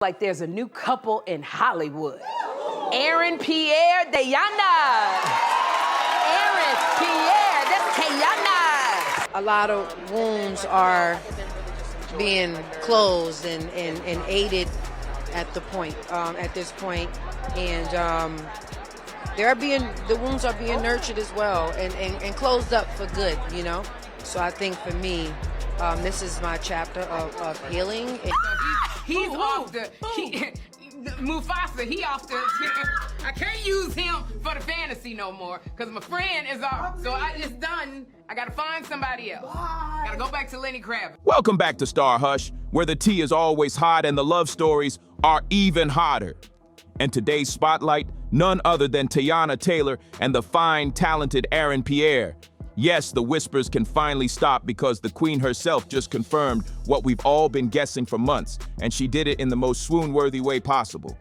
Like there's a new couple in Hollywood. Aaron Pierre, Teyana. Aaron Pierre, that's Teyana. A lot of wounds are being closed and aided at this point, and the wounds are being nurtured as well and closed up for good, you know. So I think for me, this is my chapter of healing. He's off the Mufasa. He off the. I can't use him for the fantasy no more because my friend is off. So it's done. I gotta find somebody else. Gotta go back to Lenny Kravitz. Welcome back to StarHush, where the tea is always hot and the love stories are even hotter. And today's spotlight, none other than Teyana Taylor and the fine, talented Aaron Pierre. Yes, the whispers can finally stop because the queen herself just confirmed what we've all been guessing for months, and she did it in the most swoon-worthy way possible.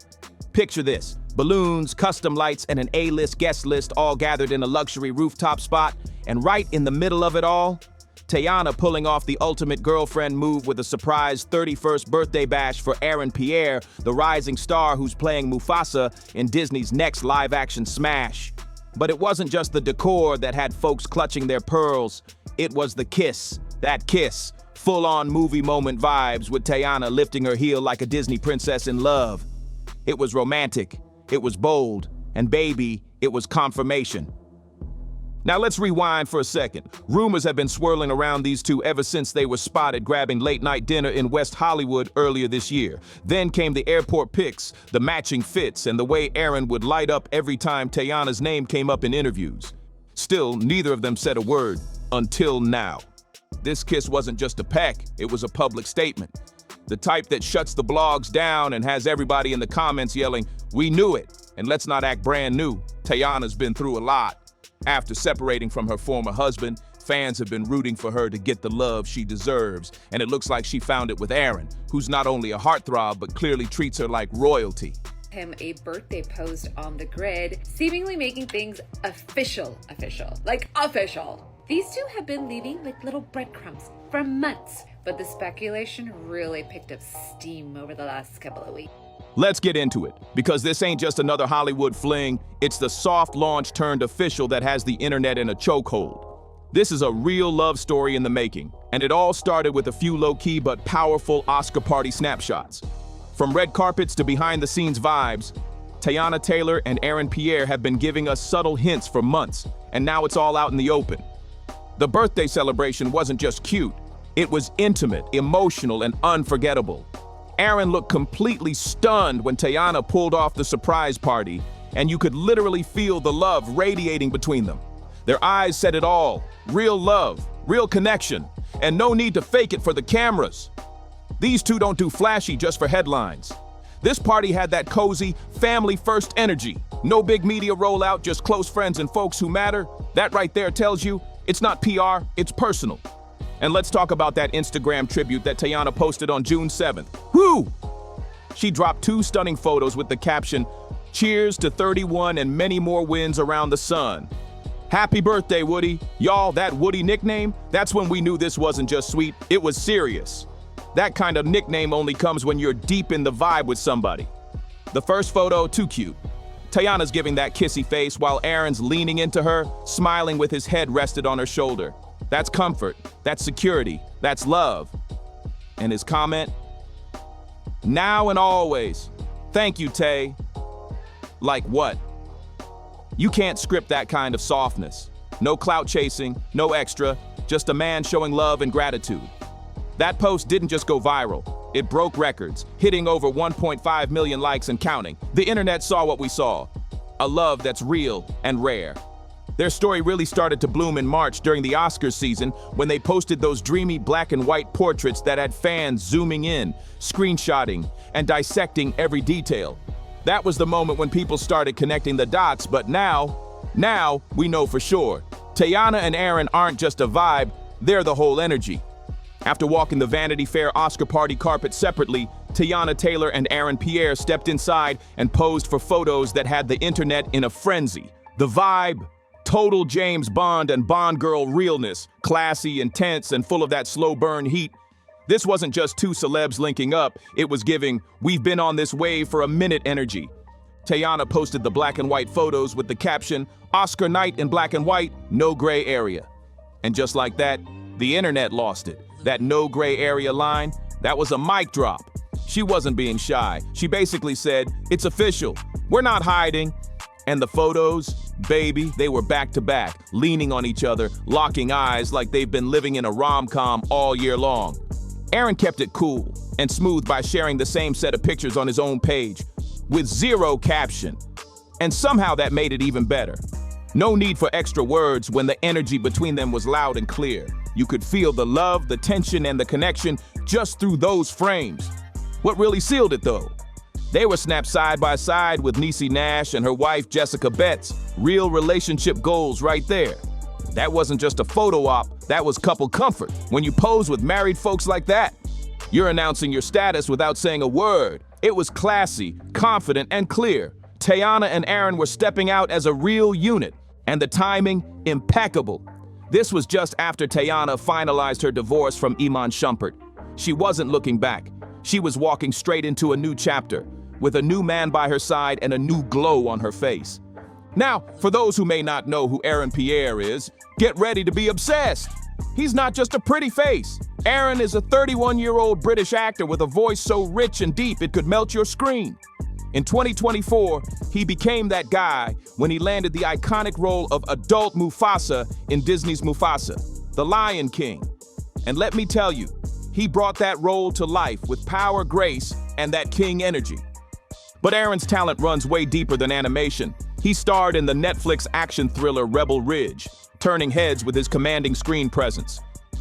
Picture this: balloons, custom lights, and an A-list guest list all gathered in a luxury rooftop spot, and right in the middle of it all, Teyana pulling off the ultimate girlfriend move with a surprise 31st birthday bash for Aaron Pierre, the rising star who's playing Mufasa in Disney's next live-action smash. But it wasn't just the decor that had folks clutching their pearls. It was the kiss. That kiss. Full-on movie moment vibes with Teyana lifting her heel like a Disney princess in love. It was romantic. It was bold. And baby, it was confirmation. Now let's rewind for a second. Rumors have been swirling around these two ever since they were spotted grabbing late-night dinner in West Hollywood earlier this year. Then came the airport pics, the matching fits, and the way Aaron would light up every time Teyana's name came up in interviews. Still, neither of them said a word until now. This kiss wasn't just a peck, it was a public statement. The type that shuts the blogs down and has everybody in the comments yelling, "We knew it," and let's not act brand new. Teyana's been through a lot. After separating from her former husband, fans have been rooting for her to get the love she deserves, and it looks like she found it with Aaron, who's not only a heartthrob, but clearly treats her like royalty. Him a birthday post on the grid, seemingly making things official. These two have been leaving like little breadcrumbs for months, but the speculation really picked up steam over the last couple of weeks. Let's get into it, because this ain't just another Hollywood fling, it's the soft launch turned official that has the internet in a chokehold. This is a real love story in the making, and it all started with a few low-key but powerful Oscar party snapshots. From red carpets to behind-the-scenes vibes, Teyana Taylor and Aaron Pierre have been giving us subtle hints for months, and now it's all out in the open. The birthday celebration wasn't just cute, it was intimate, emotional, and unforgettable. Aaron looked completely stunned when Teyana pulled off the surprise party, and you could literally feel the love radiating between them. Their eyes said it all: real love, real connection, and no need to fake it for the cameras. These two don't do flashy just for headlines. This party had that cozy, family-first energy. No big media rollout, just close friends and folks who matter. That right there tells you it's not PR, it's personal. And let's talk about that Instagram tribute that Teyana posted on June 7th. Woo! She dropped 2 stunning photos with the caption, "Cheers to 31 and many more wins around the sun." Happy birthday, Woody. Y'all, that Woody nickname, that's when we knew this wasn't just sweet, it was serious. That kind of nickname only comes when you're deep in the vibe with somebody. The first photo, too cute. Teyana's giving that kissy face while Aaron's leaning into her, smiling with his head rested on her shoulder. That's comfort, that's security, that's love. And his comment? "Now and always. Thank you, Tay." Like what? You can't script that kind of softness. No clout chasing, no extra, just a man showing love and gratitude. That post didn't just go viral. It broke records, hitting over 1.5 million likes and counting. The internet saw what we saw. A love that's real and rare. Their story really started to bloom in March during the Oscars season when they posted those dreamy black and white portraits that had fans zooming in, screenshotting, and dissecting every detail. That was the moment when people started connecting the dots, but now we know for sure. Teyana and Aaron aren't just a vibe, they're the whole energy. After walking the Vanity Fair Oscar party carpet separately, Teyana Taylor and Aaron Pierre stepped inside and posed for photos that had the internet in a frenzy. The vibe, total James Bond and Bond girl realness, classy, intense, and full of that slow burn heat. This wasn't just two celebs linking up, it was giving, "We've been on this wave for a minute" energy. Teyana posted the black and white photos with the caption, "Oscar night in black and white, no gray area." And just like that, the internet lost it. That no gray area line, that was a mic drop. She wasn't being shy. She basically said, "It's official. We're not hiding." And the photos, baby, they were back to back, leaning on each other, locking eyes like they've been living in a rom-com all year long. Aaron kept it cool and smooth by sharing the same set of pictures on his own page, with zero caption. And somehow that made it even better. No need for extra words when the energy between them was loud and clear. You could feel the love, the tension, and the connection just through those frames. What really sealed it, though? They were snapped side by side with Niecy Nash and her wife Jessica Betts. Real relationship goals right there. That wasn't just a photo op, that was couple comfort. When you pose with married folks like that, you're announcing your status without saying a word. It was classy, confident, and clear. Teyana and Aaron were stepping out as a real unit, and the timing, impeccable. This was just after Teyana finalized her divorce from Iman Shumpert. She wasn't looking back. She was walking straight into a new chapter, with a new man by her side and a new glow on her face. Now, for those who may not know who Aaron Pierre is, get ready to be obsessed. He's not just a pretty face. Aaron is a 31-year-old British actor with a voice so rich and deep it could melt your screen. In 2024, he became that guy when he landed the iconic role of adult Mufasa in Disney's Mufasa, the Lion King. And let me tell you, he brought that role to life with power, grace, and that king energy. But Aaron's talent runs way deeper than animation. He starred in the Netflix action thriller Rebel Ridge, turning heads with his commanding screen presence.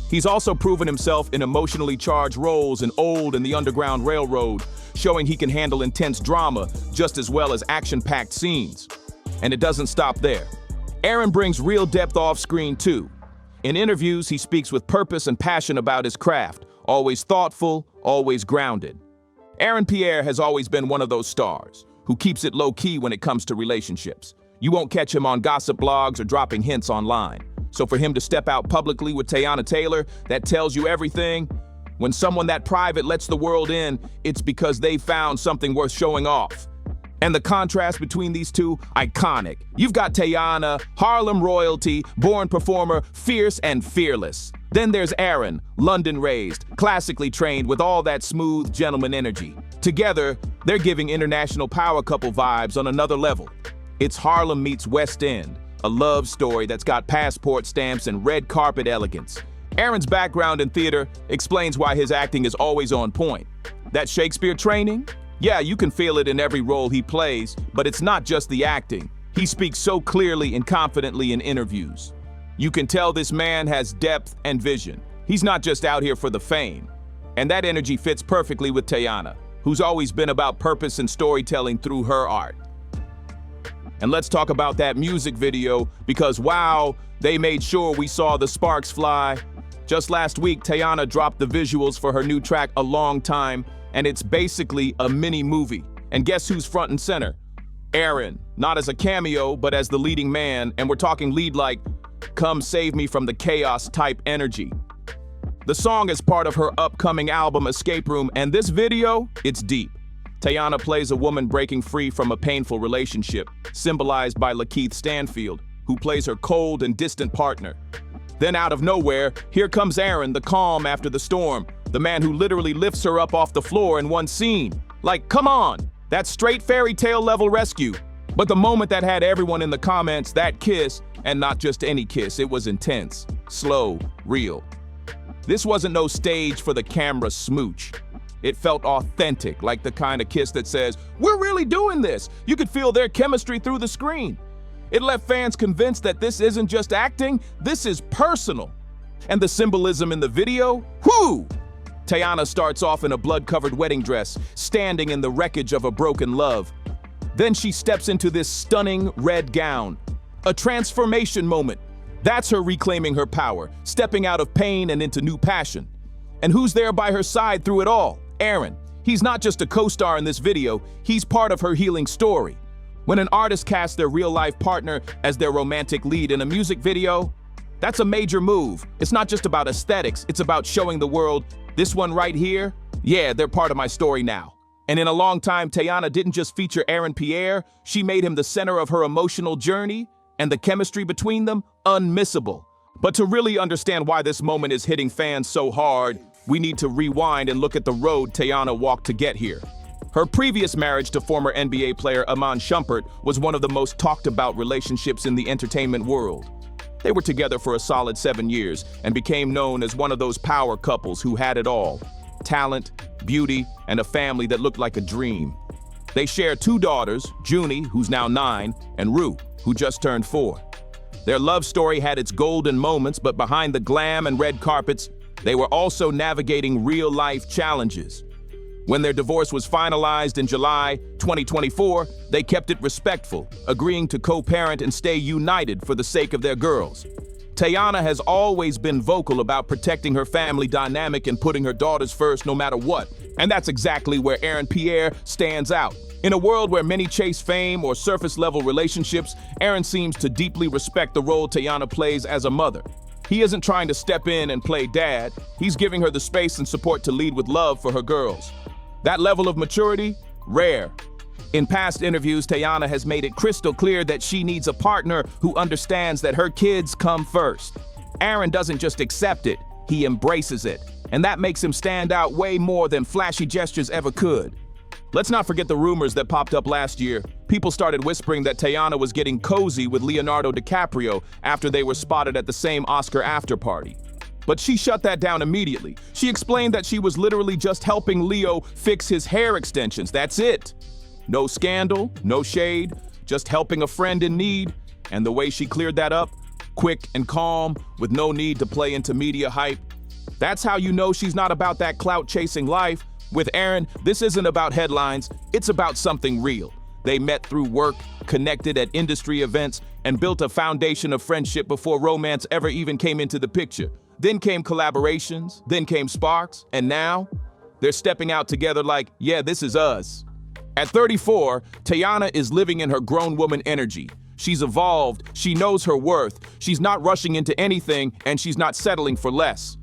He's also proven himself in emotionally charged roles in Old and the Underground Railroad, showing he can handle intense drama just as well as action-packed scenes. And it doesn't stop there. Aaron brings real depth off-screen too. In interviews, he speaks with purpose and passion about his craft, always thoughtful, always grounded. Aaron Pierre has always been one of those stars who keeps it low-key when it comes to relationships. You won't catch him on gossip blogs or dropping hints online. So for him to step out publicly with Teyana Taylor, that tells you everything. When someone that private lets the world in, it's because they found something worth showing off. And the contrast between these two, iconic. You've got Teyana, Harlem royalty, born performer, fierce and fearless. Then there's Aaron, London-raised, classically trained with all that smooth gentleman energy. Together, they're giving international power couple vibes on another level. It's Harlem meets West End, a love story that's got passport stamps and red carpet elegance. Aaron's background in theater explains why his acting is always on point. That Shakespeare training? Yeah, you can feel it in every role he plays, but it's not just the acting. He speaks so clearly and confidently in interviews. You can tell this man has depth and vision. He's not just out here for the fame. And that energy fits perfectly with Teyana, who's always been about purpose and storytelling through her art. And let's talk about that music video, because wow, they made sure we saw the sparks fly. Just last week, Teyana dropped the visuals for her new track, A Long Time, and it's basically a mini movie. And guess who's front and center? Aaron, not as a cameo, but as the leading man, and we're talking lead like, come save me from the chaos type energy. The song is part of her upcoming album, Escape Room, and this video, it's deep. Teyana plays a woman breaking free from a painful relationship, symbolized by Lakeith Stanfield, who plays her cold and distant partner. Then out of nowhere, here comes Aaron, the calm after the storm, the man who literally lifts her up off the floor in one scene. Like, come on, that's straight fairy tale level rescue. But the moment that had everyone in the comments, that kiss, and not just any kiss, it was intense, slow, real. This wasn't no stage for the camera smooch. It felt authentic, like the kind of kiss that says, we're really doing this. You could feel their chemistry through the screen. It left fans convinced that this isn't just acting, this is personal. And the symbolism in the video, whoo! Teyana starts off in a blood-covered wedding dress, standing in the wreckage of a broken love. Then she steps into this stunning red gown. A transformation moment. That's her reclaiming her power, stepping out of pain and into new passion. And who's there by her side through it all? Aaron. He's not just a co-star in this video, he's part of her healing story. When an artist casts their real-life partner as their romantic lead in a music video, That's a major move. It's not just about aesthetics, it's about showing the world, this one right here, yeah, they're part of my story now. And in a long time, Teyana didn't just feature Aaron Pierre, she made him the center of her emotional journey, and the chemistry between them, unmissable. But to really understand why this moment is hitting fans so hard, we need to rewind and look at the road Teyana walked to get here. Her previous marriage to former NBA player Iman Shumpert was one of the most talked about relationships in the entertainment world. They were together for a solid 7 years and became known as one of those power couples who had it all: talent, beauty, and a family that looked like a dream. They share 2 daughters, Junie, who's now 9, and Rue, who just turned 4. Their love story had its golden moments, but behind the glam and red carpets, they were also navigating real-life challenges. When their divorce was finalized in July 2024, they kept it respectful, agreeing to co-parent and stay united for the sake of their girls. Teyana has always been vocal about protecting her family dynamic and putting her daughters first no matter what. And that's exactly where Aaron Pierre stands out. In a world where many chase fame or surface-level relationships, Aaron seems to deeply respect the role Teyana plays as a mother. He isn't trying to step in and play dad, he's giving her the space and support to lead with love for her girls. That level of maturity, rare. In past interviews, Teyana has made it crystal clear that she needs a partner who understands that her kids come first. Aaron doesn't just accept it, he embraces it. And that makes him stand out way more than flashy gestures ever could. Let's not forget the rumors that popped up last year. People started whispering that Teyana was getting cozy with Leonardo DiCaprio after they were spotted at the same Oscar after-party. But she shut that down immediately. She explained that she was literally just helping Leo fix his hair extensions, that's it. No scandal, no shade, just helping a friend in need. And the way she cleared that up, quick and calm, with no need to play into media hype. That's how you know she's not about that clout-chasing life. With Aaron, this isn't about headlines, it's about something real. They met through work, connected at industry events, and built a foundation of friendship before romance ever even came into the picture. Then came collaborations, then came sparks, and now they're stepping out together like, yeah, this is us. At 34, Teyana is living in her grown woman energy. She's evolved, she knows her worth, she's not rushing into anything, and she's not settling for less.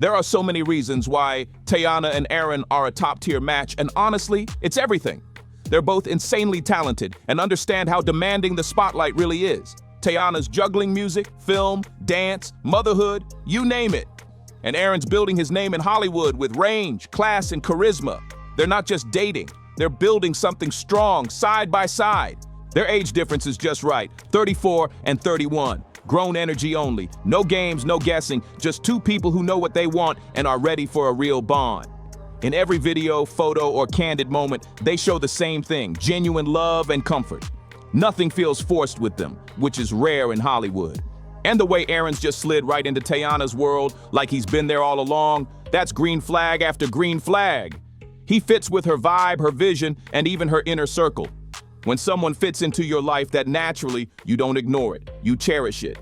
There are so many reasons why Teyana and Aaron are a top-tier match, and honestly, it's everything. They're both insanely talented and understand how demanding the spotlight really is. Teyana's juggling music, film, dance, motherhood, you name it. And Aaron's building his name in Hollywood with range, class, and charisma. They're not just dating, they're building something strong, side by side. Their age difference is just right, 34 and 31. Grown energy only, no games, no guessing, just 2 people who know what they want and are ready for a real bond. In every video, photo, or candid moment, they show the same thing, genuine love and comfort. Nothing feels forced with them, which is rare in Hollywood. And the way Aaron's just slid right into Teyana's world, like he's been there all along, that's green flag after green flag. He fits with her vibe, her vision, and even her inner circle. When someone fits into your life, that naturally, you don't ignore it, you cherish it.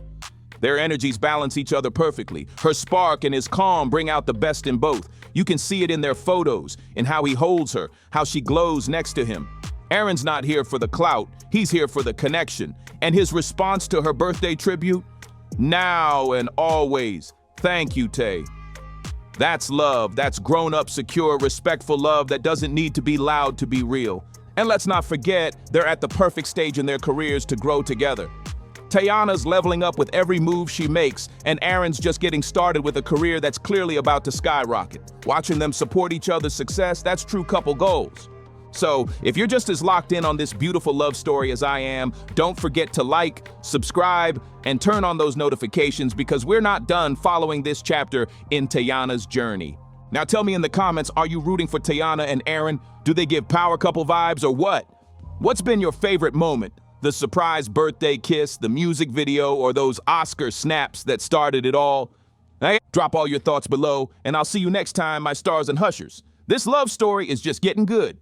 Their energies balance each other perfectly. Her spark and his calm bring out the best in both. You can see it in their photos, in how he holds her, how she glows next to him. Aaron's not here for the clout, he's here for the connection. And his response to her birthday tribute? Now and always, thank you, Tay. That's love, that's grown-up, secure, respectful love that doesn't need to be loud to be real. And let's not forget, they're at the perfect stage in their careers to grow together. Teyana's leveling up with every move she makes, and Aaron's just getting started with a career that's clearly about to skyrocket. Watching them support each other's success, that's true couple goals. So, if you're just as locked in on this beautiful love story as I am, don't forget to like, subscribe, and turn on those notifications because we're not done following this chapter in Teyana's journey. Now tell me in the comments, are you rooting for Teyana and Aaron? Do they give power couple vibes or what? What's been your favorite moment? The surprise birthday kiss, the music video, or those Oscar snaps that started it all? Hey, drop all your thoughts below, and I'll see you next time, my stars and hushers. This love story is just getting good.